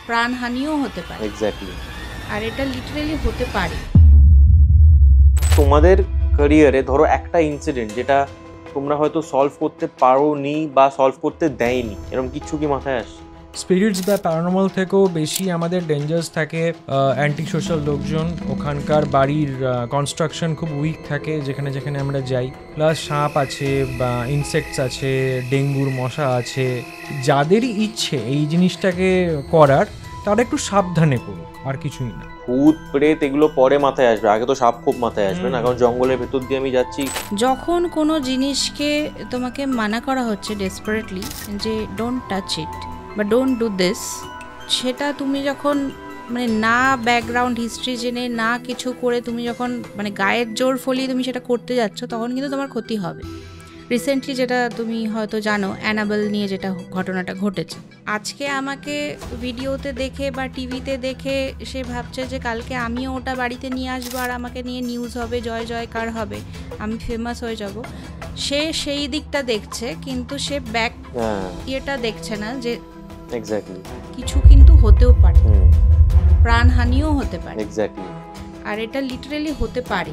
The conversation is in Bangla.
প্রাণহানিও হতে পারে। এক্স্যাক্টলি। আর এটা লিটারেলি হতে পারে। তোমাদের ক্যারিয়ারে ধরো একটা ইনসিডেন্ট যেটা তোমরা হয়তো সলভ করতে পারোনি বা সলভ করতে দেয়নি, এরকম কিছু কি মাথায় আসে? স্পিরিটস বা প্যারানর্মাল থেকেও বেশি আমাদের ডেঞ্জার্স থাকে অ্যান্টি সোশ্যাল লোকজন, ওখানকার বাড়ির কনস্ট্রাকশন খুব উইক থাকে যেখানে যেখানে আমরা যাই, প্লাস সাপ আছে বা ইনসেক্টস আছে, ডেঙ্গুর মশা আছে। যাদেরই ইচ্ছে এই জিনিসটাকে করার তারা একটু সাবধানে করুক, আর কিছুই না। ভূত প্রেত এগুলো পরে মাথায় আসবে, আগে তো সাপ খুব মাথায় আসবে না, কারণ জঙ্গলের ভেতর দিয়ে আমি যাচ্ছি। যখন কোনো জিনিসকে তোমাকে মানা করা হচ্ছে ডেসপারেটলি যে ডোন্ট টাচ ইট বা ডোন্ট ডু দিস, সেটা তুমি যখন মানে না ব্যাকগ্রাউন্ড হিস্ট্রি জেনে না কিছু করে তুমি যখন মানে গায়ের জোর ফলিয়ে তুমি সেটা করতে যাচ্ছ, তখন কিন্তু তোমার ক্ষতি হবে। রিসেন্টলি যেটা তুমি হয়তো জানো, অ্যানাবেল নিয়ে যেটা ঘটনাটা ঘটেছে, আজকে আমাকে ভিডিওতে দেখে বা টিভিতে দেখে সে ভাবছে যে কালকে আমিও ওটা বাড়িতে নিয়ে আসবো আর আমাকে নিয়ে নিউজ হবে, জয় জয়কার হবে, আমি ফেমাস হয়ে যাব। সে সেই দিকটা দেখছে, কিন্তু সে ব্যাক ইয়েটা দেখছে না যে এক্স্যাক্টলি কিছু কিন্তু হতেও পারে, প্রাণহানিও হতে পারে। এক্স্যাক্টলি। আর এটা লিটারেলি হতে পারে।